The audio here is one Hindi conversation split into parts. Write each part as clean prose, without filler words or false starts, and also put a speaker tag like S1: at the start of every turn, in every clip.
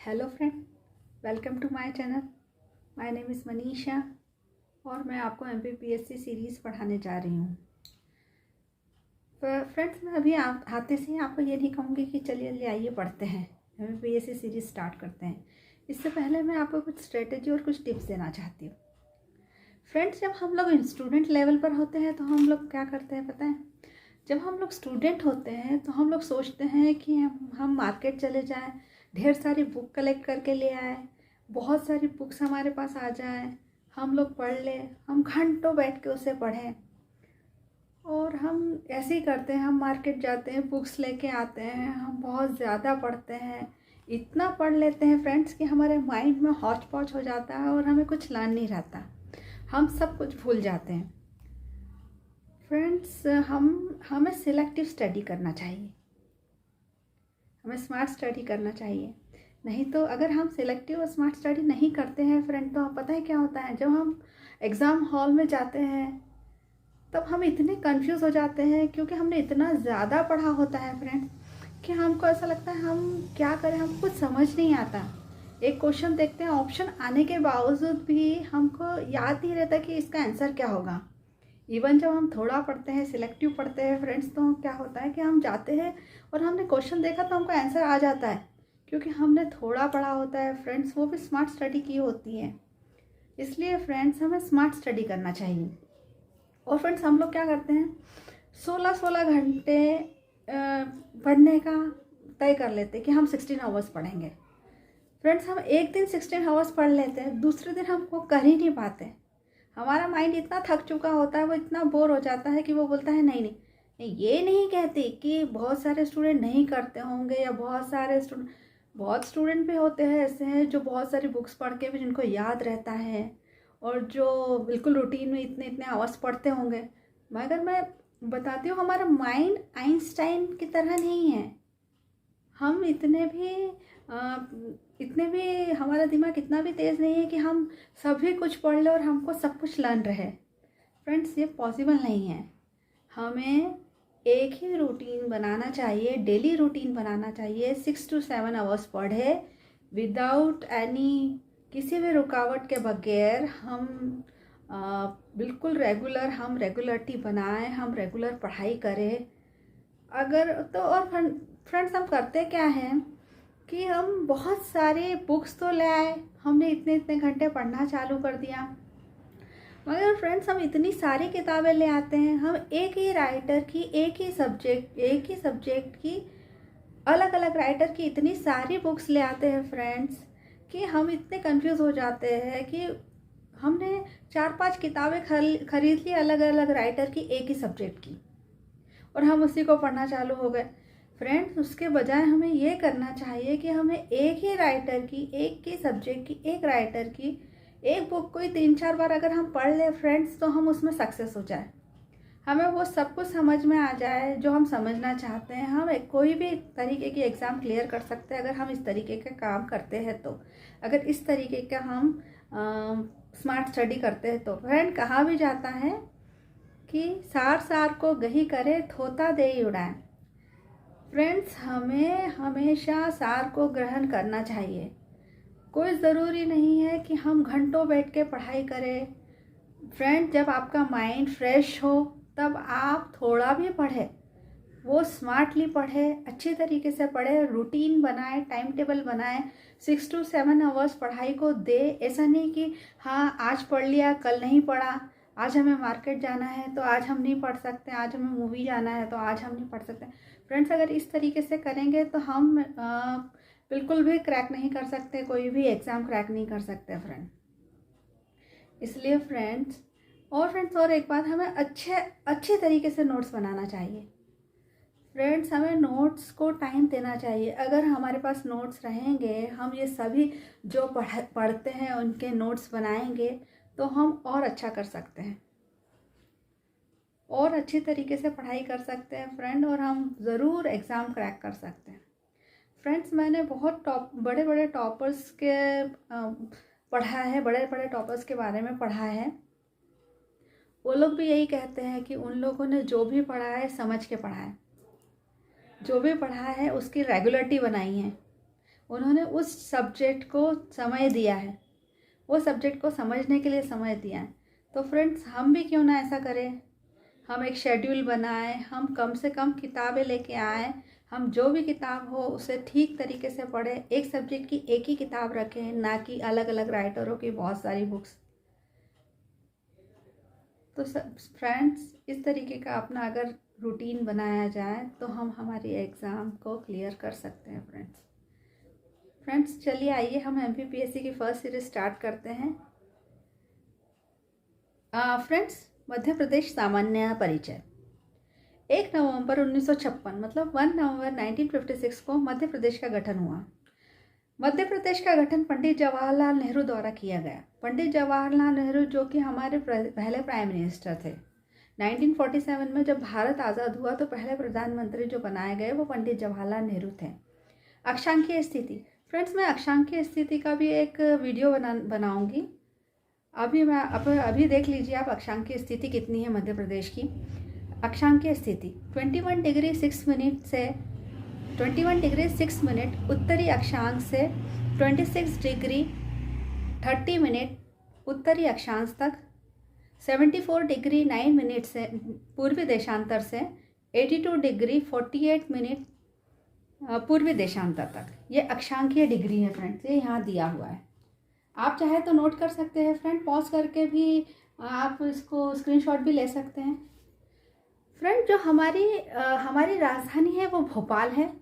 S1: Hello friend, welcome to my channel. My name is Manisha और मैं आपको MPPSC सीरीज़ पढ़ाने जा रही हूँ। फ्रेंड्स, मैं अभी आते से ही आपको ये नहीं कहूँगी कि चलिए ले आइए पढ़ते हैं, MPPSC सीरीज़ स्टार्ट करते हैं। इससे पहले मैं आपको कुछ स्ट्रेटजी और कुछ टिप्स देना चाहती हूँ। फ्रेंड्स, जब हम लोग स्टूडेंट लेवल पर होते हैं तो हम लोग क्या करते हैं पता है? जब हम लोग स्टूडेंट होते हैं तो हम लोग सोचते हैं कि हम मार्केट चले जाएं, ढेर सारी बुक कलेक्ट करके ले आए, बहुत सारी बुक्स हमारे पास आ जाएं, हम लोग पढ़ लें, हम घंटों बैठ के उसे पढ़ें। और हम ऐसे ही करते हैं, हम मार्केट जाते हैं, बुक्स लेके आते हैं, हम बहुत ज़्यादा पढ़ते हैं, इतना पढ़ लेते हैं फ्रेंड्स कि हमारे माइंड में हौच पौच हो जाता है और हमें कुछ लर्न नहीं रहता, हम सब कुछ भूल जाते हैं। फ्रेंड्स, हमें सिलेक्टिव स्टडी करना चाहिए, हमें स्मार्ट स्टडी करना चाहिए। नहीं तो अगर हम सिलेक्टिव और स्मार्ट स्टडी नहीं करते हैं फ्रेंड, तो पता है क्या होता है? जब हम एग्ज़ाम हॉल में जाते हैं तब हम इतने कंफ्यूज हो जाते हैं, क्योंकि हमने इतना ज़्यादा पढ़ा होता है फ्रेंड कि हमको ऐसा लगता है हम क्या करें, हमको कुछ समझ नहीं आता। एक क्वेश्चन देखते हैं, ऑप्शन आने के बावजूद भी हमको याद नहीं रहता कि इसका आंसर क्या होगा। इवन जब हम थोड़ा पढ़ते हैं, सिलेक्टिव पढ़ते हैं फ्रेंड्स, तो क्या होता है कि हम जाते हैं और हमने क्वेश्चन देखा तो हमको आंसर आ जाता है, क्योंकि हमने थोड़ा पढ़ा होता है फ्रेंड्स, वो भी स्मार्ट स्टडी की होती है। इसलिए फ्रेंड्स, हमें स्मार्ट स्टडी करना चाहिए। और फ्रेंड्स, हम लोग क्या करते हैं, 16-16 घंटे पढ़ने का तय कर लेते हैं कि हम 16 आवर्स पढ़ेंगे। फ्रेंड्स, हम एक दिन 16 आवर्स पढ़ लेते हैं, दूसरे दिन हम वो कर ही नहीं पाते। हमारा माइंड इतना थक चुका होता है, वो इतना बोर हो जाता है कि वो बोलता है नहीं नहीं नहीं। ये नहीं कहती कि बहुत सारे स्टूडेंट नहीं करते होंगे, या बहुत स्टूडेंट भी होते हैं ऐसे हैं जो बहुत सारी बुक्स पढ़ के भी जिनको याद रहता है, और जो बिल्कुल रूटीन में इतने इतने आवर्स पढ़ते होंगे। मगर मैं बताती हूँ, हमारा माइंड आइंस्टाइन की तरह नहीं है। हम इतने भी हमारा दिमाग इतना भी तेज़ नहीं है कि हम सभी कुछ पढ़ ले और हमको सब कुछ लर्न रहे। फ्रेंड्स, ये पॉसिबल नहीं है। हमें एक ही रूटीन बनाना चाहिए, डेली रूटीन बनाना चाहिए। 6 to 7 आवर्स पढ़े विदाउट एनी, किसी भी रुकावट के बगैर। हम बिल्कुल हम रेगुलरिटी बनाएं, हम रेगुलर पढ़ाई करें। अगर तो और फ्रेंड्स, हम करते क्या हैं कि हम बहुत सारे बुक्स तो ले आए, हमने इतने इतने घंटे पढ़ना चालू कर दिया, मगर फ्रेंड्स हम इतनी सारी किताबें ले आते हैं, हम एक ही राइटर की एक ही सब्जेक्ट की अलग अलग राइटर की इतनी सारी बुक्स ले आते हैं फ्रेंड्स, कि हम इतने कंफ्यूज हो जाते हैं कि हमने 4-5 किताबें खरीद ली अलग अलग राइटर की एक ही सब्जेक्ट की, और हम उसी को पढ़ना चालू हो गए। फ्रेंड्स, उसके बजाय हमें ये करना चाहिए कि हमें एक ही राइटर की, एक ही सब्जेक्ट की, एक राइटर की एक बुक को ही 3-4 बार अगर हम पढ़ ले फ्रेंड्स, तो हम उसमें सक्सेस हो जाए, हमें वो सब कुछ समझ में आ जाए जो हम समझना चाहते हैं। हम कोई भी तरीके की एग्ज़ाम क्लियर कर सकते हैं अगर हम इस तरीके का काम करते हैं तो। अगर इस तरीके का हम स्मार्ट स्टडी करते हैं तो फ्रेंड, कहा भी जाता है कि सार सार को गही करे, थोता दे ही उड़ाए। फ्रेंड्स, हमें हमेशा सार को ग्रहण करना चाहिए। कोई ज़रूरी नहीं है कि हम घंटों बैठ के पढ़ाई करें। फ्रेंड, जब आपका माइंड फ्रेश हो तब आप थोड़ा भी पढ़े, वो स्मार्टली पढ़े, अच्छी तरीके से पढ़े, रूटीन बनाए, टाइम टेबल बनाए, 6 to 7 आवर्स पढ़ाई को दे। ऐसा नहीं कि हाँ आज पढ़ लिया कल नहीं पढ़ा, आज हमें मार्केट जाना है तो आज हम नहीं पढ़ सकते, आज हमें मूवी जाना है तो आज हम नहीं पढ़ सकते। फ्रेंड्स, अगर इस तरीके से करेंगे तो हम बिल्कुल भी क्रैक नहीं कर सकते, कोई भी एग्ज़ाम क्रैक नहीं कर सकते फ्रेंड। इसलिए फ्रेंड्स, और एक बात, हमें अच्छे तरीके से नोट्स बनाना चाहिए। फ्रेंड्स, हमें नोट्स को टाइम देना चाहिए। अगर हमारे पास नोट्स रहेंगे, हम ये सभी जो पढ़ते हैं उनके नोट्स बनाएंगे, तो हम और अच्छा कर सकते हैं, और अच्छी तरीके से पढ़ाई कर सकते हैं फ्रेंड, और हम ज़रूर एग्ज़ाम क्रैक कर सकते हैं। फ्रेंड्स, मैंने बहुत बड़े बड़े टॉपर्स के पढ़ा है, बड़े बड़े टॉपर्स के बारे में पढ़ा है। वो लोग भी यही कहते हैं कि उन लोगों ने जो भी पढ़ा है समझ के पढ़ा है, जो भी पढ़ा है उसकी रेगुलरिटी बनाई है, उन्होंने उस सब्जेक्ट को समय दिया है, वो सब्जेक्ट को समझने के लिए समय दिया है। तो फ्रेंड्स, हम भी क्यों ना ऐसा करें, हम एक शेड्यूल बनाएं, हम कम से कम किताबें लेके आएँ, हम जो भी किताब हो उसे ठीक तरीके से पढ़ें। एक सब्जेक्ट की एक ही किताब रखें, ना कि अलग अलग राइटरों की बहुत सारी बुक्स। तो फ्रेंड्स, इस तरीके का अपना अगर रूटीन बनाया जाए तो हम हमारी एग्ज़ाम को क्लियर कर सकते हैं। फ्रेंड्स चलिए आइए हम MPPSC की फर्स्ट सीरीज स्टार्ट करते हैं। फ्रेंड्स, मध्य प्रदेश सामान्य परिचय। 1 नवंबर 1956 मतलब 1 नवंबर 1956 को मध्य प्रदेश का गठन हुआ। मध्य प्रदेश का गठन पंडित जवाहरलाल नेहरू द्वारा किया गया। पंडित जवाहरलाल नेहरू जो कि हमारे पहले प्राइम मिनिस्टर थे। 1947 में जब भारत आज़ाद हुआ तो पहले प्रधानमंत्री जो बनाए गए वो पंडित जवाहरलाल नेहरू थे। अक्षांकीय स्थिति। फ्रेंड्स, मैं अक्षांकीय स्थिति का भी एक वीडियो बनाऊंगी। अभी देख लीजिए आप अक्षांकीय स्थिति कितनी है मध्य प्रदेश की। अक्षांकीय स्थिति 21 डिग्री 6 मिनट से 21 डिग्री 6 मिनट उत्तरी अक्षांश से 26 डिग्री 30 मिनट उत्तरी अक्षांश तक, 74 डिग्री 9 मिनट से पूर्वी देशांतर से 82 डिग्री 48 मिनट पूर्वी देशांतर तक। ये अक्षांकीय डिग्री है फ्रेंड्स, ये यहाँ दिया हुआ है। आप चाहे तो नोट कर सकते हैं फ्रेंड, पॉज करके भी आप इसको स्क्रीनशॉट भी ले सकते हैं। फ्रेंड, जो हमारी राजधानी है वो भोपाल है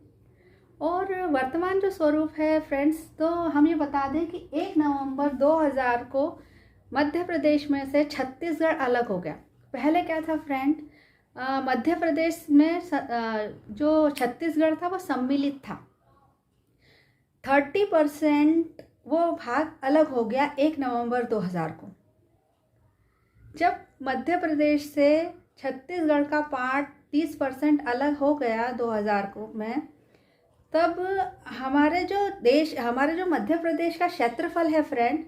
S1: और वर्तमान जो स्वरूप है फ्रेंड्स, तो हम ये बता दें कि 1 नवंबर 2000 को मध्य प्रदेश में से छत्तीसगढ़ अलग हो गया। पहले क्या था फ्रेंड, मध्य प्रदेश में जो छत्तीसगढ़ था वो सम्मिलित था। 30% वो भाग अलग हो गया 1 नवंबर 2000 को। जब मध्य प्रदेश से छत्तीसगढ़ का पार्ट 30% अलग हो गया 2000 को में, तब हमारे जो मध्य प्रदेश का क्षेत्रफल है फ्रेंड,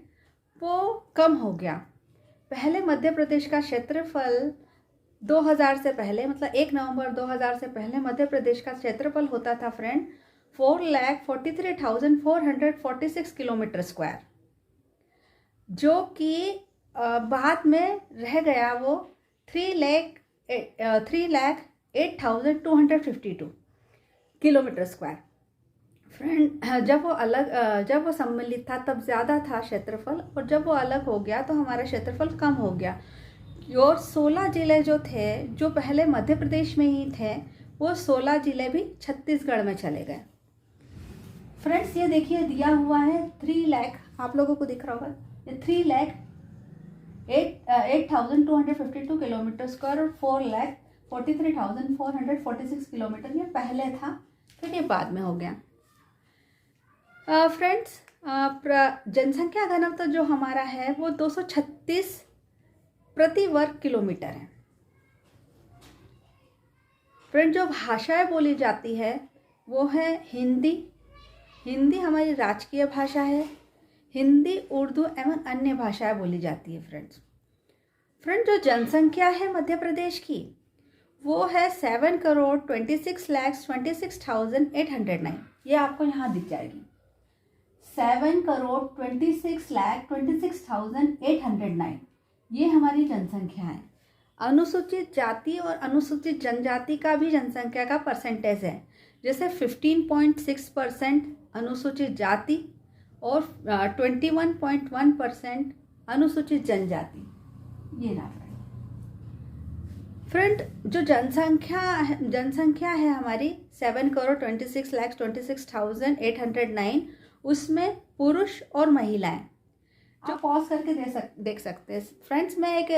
S1: वो कम हो गया। पहले मध्य प्रदेश का क्षेत्रफल 2000 से पहले मतलब 1 नवंबर 2000 से पहले मध्य प्रदेश का क्षेत्रफल होता था फ्रेंड 4,43,446 किलोमीटर स्क्वायर, जो कि बाद में रह गया वो 3,08,252 किलोमीटर स्क्वायर। फ्रेंड, जब वो सम्मिलित था तब ज़्यादा था क्षेत्रफल, और जब वो अलग हो गया तो हमारा क्षेत्रफल कम हो गया। और 16 ज़िले जो थे, जो पहले मध्य प्रदेश में ही थे, वो 16 ज़िले भी छत्तीसगढ़ में चले गए। फ्रेंड्स, ये देखिए दिया हुआ है 3 लाख, आप लोगों को दिख रहा होगा, ये 3,08,252 किलोमीटर स्क्वायर और 4,43,446 किलोमीटर, ये पहले था, फिर ये बाद में हो गया। फ्रेंड्स, जनसंख्या घनत्व जो हमारा है वो 236 प्रति वर्ग किलोमीटर है। फ्रेंड, जो भाषाएं बोली जाती है वो है हिंदी हमारी राजकीय भाषा है। हिंदी, उर्दू एवं अन्य भाषाएं बोली जाती है फ्रेंड, जो जनसंख्या है मध्य प्रदेश की वो है 7,26,26,809। ये आपको यहाँ दिख जाएगी, 7,26,26,809। ये हमारी जनसंख्या है। अनुसूचित जाति और अनुसूचित जनजाति का भी जनसंख्या का परसेंटेज है, जैसे 15.6% अनुसूचित जाति और 21.1% अनुसूचित जनजाति। ये ना फ्रेंड, जो जनसंख्या है हमारी 7,26,26,809, उसमें पुरुष और महिलाएं, जो पॉज करके देख सकते हैं। फ्रेंड्स, मैं एक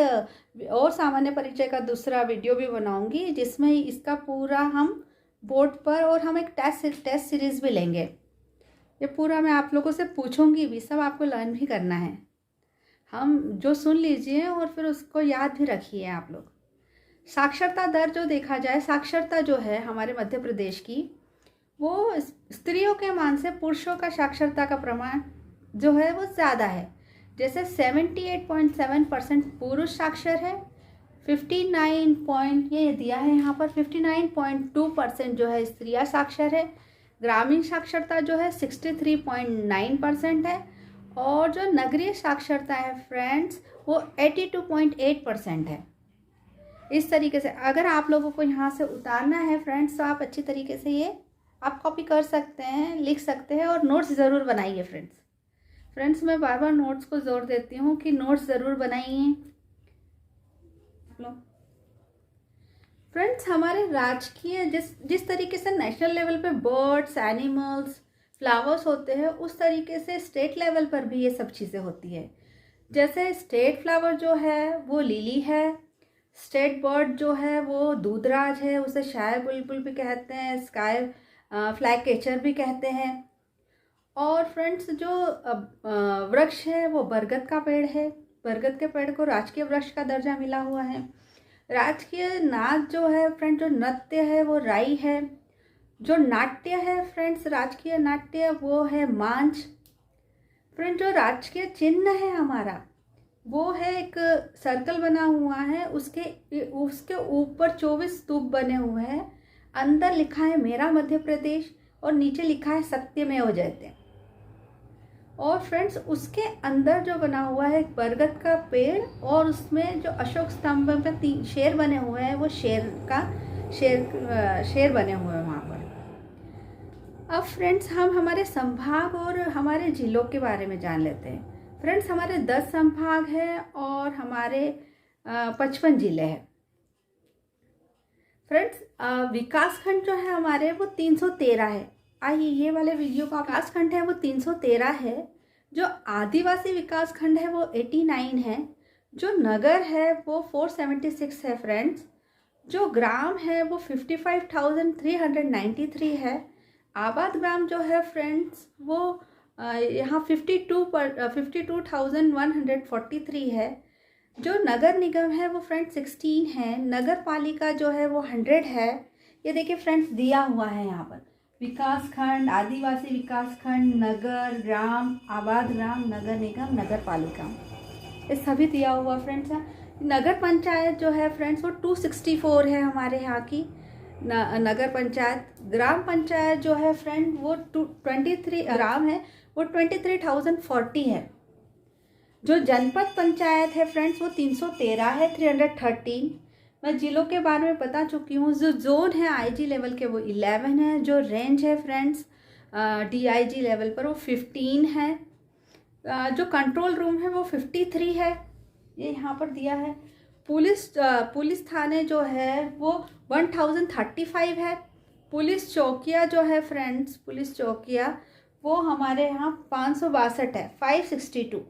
S1: और सामान्य परिचय का दूसरा वीडियो भी बनाऊंगी, जिसमें इसका पूरा हम बोर्ड पर, और हम एक टेस्ट सीरीज भी लेंगे। ये पूरा मैं आप लोगों से पूछूंगी भी, सब आपको लर्न भी करना है। हम जो सुन लीजिए और फिर उसको याद भी रखिए आप लोग। साक्षरता दर जो देखा जाए, साक्षरता जो है हमारे मध्य प्रदेश की, वो स्त्रियों के मान से पुरुषों का साक्षरता का प्रमाण जो है वो ज़्यादा है। जैसे 78.7% पुरुष साक्षर है, 59 ये दिया है यहाँ पर 59.2% जो है स्त्रियां साक्षर है, ग्रामीण साक्षरता जो है 63.9% है, और जो नगरीय साक्षरता है फ्रेंड्स वो 82.8% है। इस तरीके से अगर आप लोगों को यहाँ से उतारना है फ्रेंड्स, तो आप अच्छी तरीके से ये आप कॉपी कर सकते हैं, लिख सकते हैं, और नोट्स ज़रूर बनाइए फ्रेंड्स मैं बार बार नोट्स को जोर देती हूँ कि नोट्स ज़रूर बनाइए। फ्रेंड्स हमारे राजकीय जिस तरीके से नेशनल लेवल पे बर्ड्स, एनिमल्स, फ्लावर्स होते हैं, उस तरीके से स्टेट लेवल पर भी ये सब चीज़ें होती है। जैसे स्टेट फ्लावर जो है वो लिली है, स्टेट बर्ड जो है वो दूधराज है, उसे शायर बुलबुल भी कहते हैं, स्काई फ्लैग कैचर भी कहते हैं। और फ्रेंड्स जो वृक्ष है वो बरगद का पेड़ है, बरगद के पेड़ को राजकीय वृक्ष का दर्जा मिला हुआ है। राजकीय नाच जो है फ्रेंड, जो नृत्य है वो राई है। जो नाट्य है फ्रेंड्स, राजकीय नाट्य वो है मांझ। फ्रेंड जो राजकीय चिन्ह है हमारा वो है एक सर्कल बना हुआ है, उसके ऊपर 24 स्तूप बने हुए हैं। अंदर लिखा है मेरा मध्य प्रदेश और नीचे लिखा है सत्यमेव जयते। और फ्रेंड्स उसके अंदर जो बना हुआ है एक बरगद का पेड़, और उसमें जो अशोक स्तंभ पे 3 शेर बने हुए हैं, वो शेर बने हुए हैं वहाँ पर। अब फ्रेंड्स हम हमारे संभाग और हमारे जिलों के बारे में जान लेते हैं। फ्रेंड्स हमारे 10 संभाग हैं और हमारे 55 जिले हैं। फ्रेंड्स विकासखंड जो है हमारे वो 313 है। आइए ये वाले वीडियो का विकासखंड है वो 313 है। जो आदिवासी विकासखंड है वो 89 है। जो नगर है वो 476 है फ्रेंड्स। जो ग्राम है वो 55,393 है। आबाद ग्राम जो है फ्रेंड्स वो यहाँ 52,143 है। जो नगर निगम है वो फ्रेंड्स 16 है। नगर पालिका जो है वो 100 है। ये देखिए फ्रेंड्स दिया हुआ है यहाँ पर विकासखंड, आदिवासी विकासखंड, नगर, ग्राम, आबाद ग्राम, नगर निगम, नगर पालिका, ये सभी दिया हुआ फ्रेंड्स है। नगर पंचायत जो है फ्रेंड्स वो 264 है हमारे यहाँ की नगर पंचायत। ग्राम पंचायत जो है फ्रेंड वो 23 ग्राम है वो 23,040 है। जो जनपद पंचायत है फ्रेंड्स वो 313 है, 313। मैं जिलों के बारे में बता चुकी हूँ। जो जोन है आईजी लेवल के वो 11 है। जो रेंज है फ्रेंड्स डीआईजी लेवल पर वो 15 है। जो कंट्रोल रूम है वो 53 है, ये यहाँ पर दिया है। पुलिस थाने जो है वो 1035 है। पुलिस चौकिया जो है फ्रेंड्स, पुलिस चौकिया वो हमारे यहाँ 562 है, 562।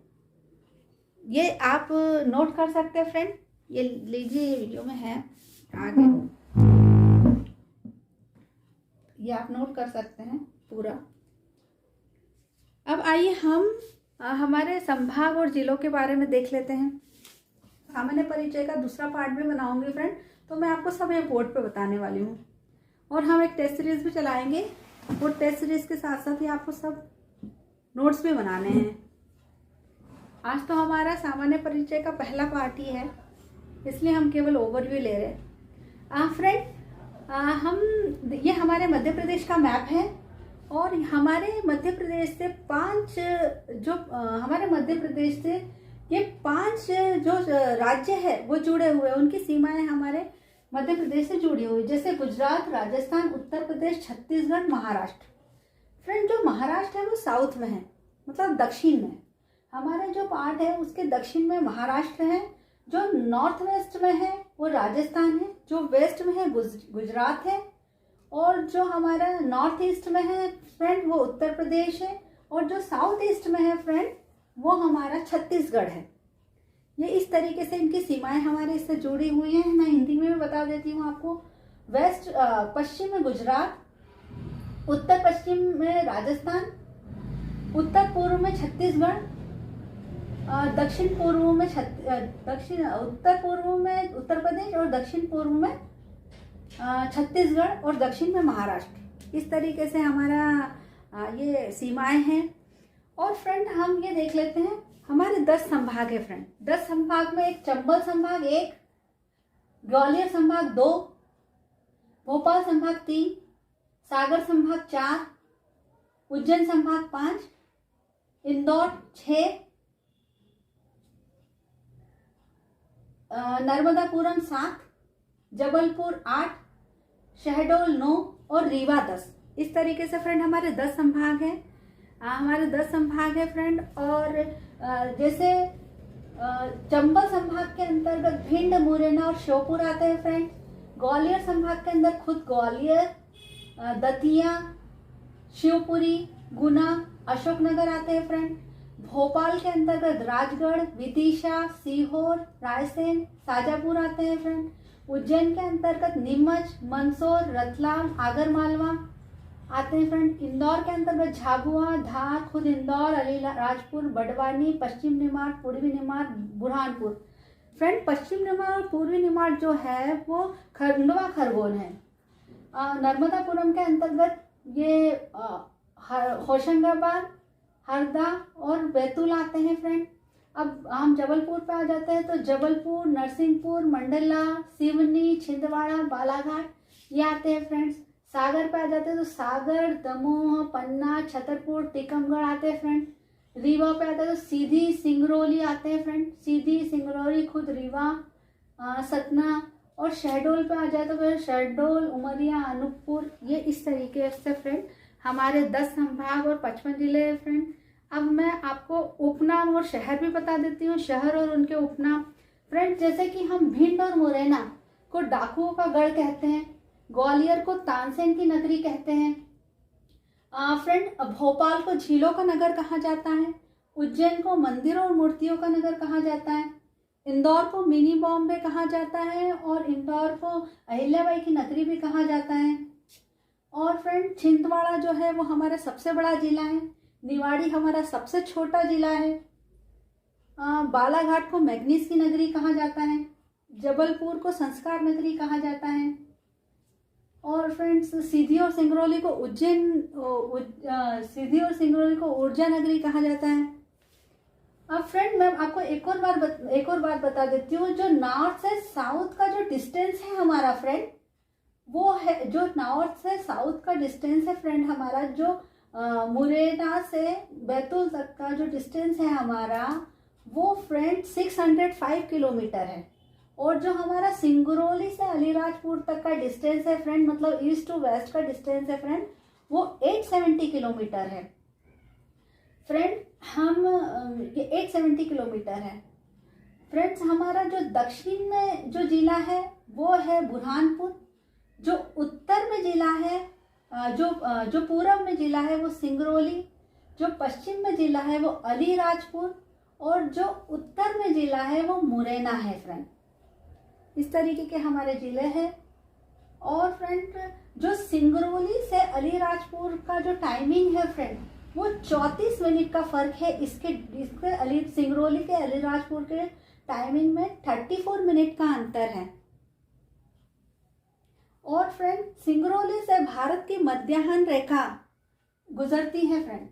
S1: ये आप नोट कर सकते हैं फ्रेंड, ये लीजिए, ये वीडियो में है आगे, ये आप नोट कर सकते हैं पूरा। अब आइए हम हमारे संभाग और जिलों के बारे में देख लेते हैं। सामान्य परिचय का दूसरा पार्ट भी बनाऊंगी फ्रेंड, तो मैं आपको सब ये बोर्ड पे बताने वाली हूँ। और हम एक टेस्ट सीरीज भी चलाएंगे, वो टेस्ट सीरीज के साथ साथ ही आपको सब नोट्स भी बनाने हैं। आज तो हमारा सामान्य परिचय का पहला पार्ट ही है, इसलिए हम केवल ओवरव्यू ले रहे हैं। फ्रेंड हम ये हमारे मध्य प्रदेश का मैप है, और हमारे मध्य प्रदेश से हमारे मध्य प्रदेश से ये 5 जो राज्य है वो जुड़े हुए हैं, उनकी सीमाएं हमारे मध्य प्रदेश से जुड़ी हुई, जैसे गुजरात, राजस्थान, उत्तर प्रदेश, छत्तीसगढ़, महाराष्ट्र। फ्रेंड जो महाराष्ट्र है वो साउथ में है, मतलब दक्षिण में। हमारे जो पार्ट है उसके दक्षिण में महाराष्ट्र है। जो नॉर्थ वेस्ट में है वो राजस्थान है। जो वेस्ट में है गुजरात है। और जो हमारा नॉर्थ ईस्ट में है फ्रेंड वो उत्तर प्रदेश है। और जो साउथ ईस्ट में है फ्रेंड वो हमारा छत्तीसगढ़ है। ये इस तरीके से इनकी सीमाएं हमारे इससे जुड़ी हुई हैं। मैं हिंदी में भी बता देती हूँ आपको। पश्चिम में गुजरात, उत्तर पश्चिम में राजस्थान, उत्तर पूर्व में छत्तीसगढ़, दक्षिण पूर्व में उत्तर पूर्व में उत्तर प्रदेश, और दक्षिण पूर्व में छत्तीसगढ़, और दक्षिण में महाराष्ट्र। इस तरीके से हमारा ये सीमाएं हैं। और फ्रेंड हम ये देख लेते हैं, हमारे 10 संभाग है फ्रेंड। 10 संभाग में एक चंबल संभाग 1, ग्वालियर संभाग 2, भोपाल संभाग 3, सागर संभाग 4, उज्जैन संभाग 5, इंदौर 6, नर्मदापुरम 7, जबलपुर 8, शहडोल 9 और रीवा 10। इस तरीके से फ्रेंड हमारे 10 संभाग हैं। हमारे 10 संभाग है फ्रेंड। और जैसे चंबल संभाग के अंतर्गत भिंड, मुरैना और श्योपुर आते हैं फ्रेंड। ग्वालियर संभाग के अंदर खुद ग्वालियर, दतिया, शिवपुरी, गुना, अशोकनगर आते हैं फ्रेंड। भोपाल के अंतर्गत राजगढ़, विदिशा, सीहोर, रायसेन, शाजापुर आते हैं फ्रेंड। उज्जैन के अंतर्गत नीमच, मंदसौर, रतलाम, आगरमालवा आते हैं फ्रेंड। इंदौर के अंतर्गत झाबुआ, धार, खुद इंदौर, अलीराजपुर, बड़वानी, पश्चिम निमाड़, पूर्वी निमाड़, बुरहानपुर। फ्रेंड पश्चिम निमाड़ और पूर्वी निमाड़ जो है वो खंडवा खरगोन है। नर्मदापुरम के अंतर्गत ये होशंगाबाद, हरदा और बैतूल आते हैं फ्रेंड। अब हम जबलपुर पे आ जाते हैं तो जबलपुर, नरसिंहपुर, मंडला, सिवनी, छिंदवाड़ा, बालाघाट ये आते हैं फ्रेंड्स। सागर पे आ जाते हैं तो सागर, दमोह, पन्ना, छतरपुर, टीकमगढ़ आते हैं फ्रेंड। रीवा पे आते हैं तो सीधी, सिंगरौली आते हैं फ्रेंड। सीधी, सिंगरौली, खुद रीवा, सतना। और शहडोल पे आ जाए तो फिर शहडोल, उमरिया, अनूपपुर। ये इस तरीके से फ्रेंड हमारे 10 संभाग और 55 जिले हैं फ्रेंड। अब मैं आपको उपनाम और शहर भी बता देती हूँ, शहर और उनके उपनाम। फ्रेंड जैसे कि हम भिंड और मुरैना को डाकुओं का गढ़ कहते हैं, ग्वालियर को तानसेन की नगरी कहते हैं। फ्रेंड भोपाल को झीलों का नगर कहा जाता है। उज्जैन को मंदिरों और मूर्तियों का नगर कहा जाता है। इंदौर को मिनी बॉम्बे कहा जाता है और इंदौर को अहिल्याबाई की नगरी भी कहा जाता है। और फ्रेंड छिंदवाड़ा जो है वो हमारा सबसे बड़ा जिला है। निवाड़ी हमारा सबसे छोटा जिला है। बालाघाट को मैग्नीज की नगरी कहा जाता है। जबलपुर को संस्कार नगरी कहा जाता है। और फ्रेंड्स सीधी और सिंगरौली को ऊर्जा नगरी कहा जाता है। अब फ्रेंड मैं आपको एक और बात बता देती हूँ। जो नॉर्थ से साउथ का जो डिस्टेंस है हमारा फ्रेंड, वो है जो नॉर्थ से साउथ का डिस्टेंस है फ्रेंड हमारा, जो मुरैना से बैतूल तक का जो डिस्टेंस है हमारा, वो फ्रेंड 605 किलोमीटर है। और जो हमारा सिंगरौली से अलीराजपुर तक का डिस्टेंस है फ्रेंड, मतलब ईस्ट टू वेस्ट का डिस्टेंस है फ्रेंड, वो 870 किलोमीटर है फ्रेंड। ये 870 किलोमीटर है फ्रेंड्स। हमारा जो दक्षिण में जो जिला है वो है बुरहानपुर। जो उत्तर में जिला है, जो पूर्व में जिला है वो सिंगरौली। जो पश्चिम में जिला है वो अलीराजपुर। और जो उत्तर में जिला है वो मुरैना है फ्रेंड। इस तरीके के हमारे जिले हैं। और फ्रेंड जो सिंगरौली से अलीराजपुर का जो टाइमिंग है फ्रेंड, वो 34 मिनट का फर्क है। इसके सिंगरौली के अलीराजपुर के टाइमिंग में 34 मिनट का अंतर है। और फ्रेंड सिंगरौली से भारत की मध्याह्न रेखा गुजरती है फ्रेंड।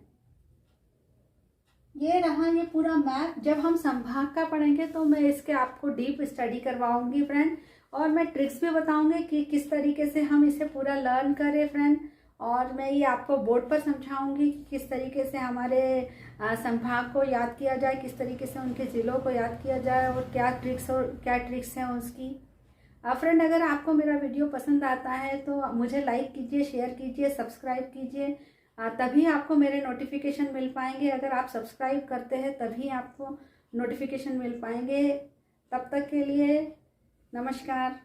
S1: ये रहा ये पूरा मैप। जब हम संभाग का पढ़ेंगे तो मैं इसके आपको डीप स्टडी करवाऊंगी फ्रेंड। और मैं ट्रिक्स भी बताऊंगी कि किस तरीके से हम इसे पूरा लर्न करें फ्रेंड। और मैं ये आपको बोर्ड पर समझाऊंगी कि किस तरीके से हमारे संभाग को याद किया जाए, किस तरीके से उनके ज़िलों को याद किया जाए और क्या ट्रिक्स हैं उसकी। फ्रेंड अगर आपको मेरा वीडियो पसंद आता है तो मुझे लाइक कीजिए, शेयर कीजिए, सब्सक्राइब कीजिए। तभी आपको मेरे नोटिफिकेशन मिल पाएंगे। अगर आप सब्सक्राइब करते हैं तभी आपको नोटिफिकेशन मिल पाएंगे। तब तक के लिए नमस्कार।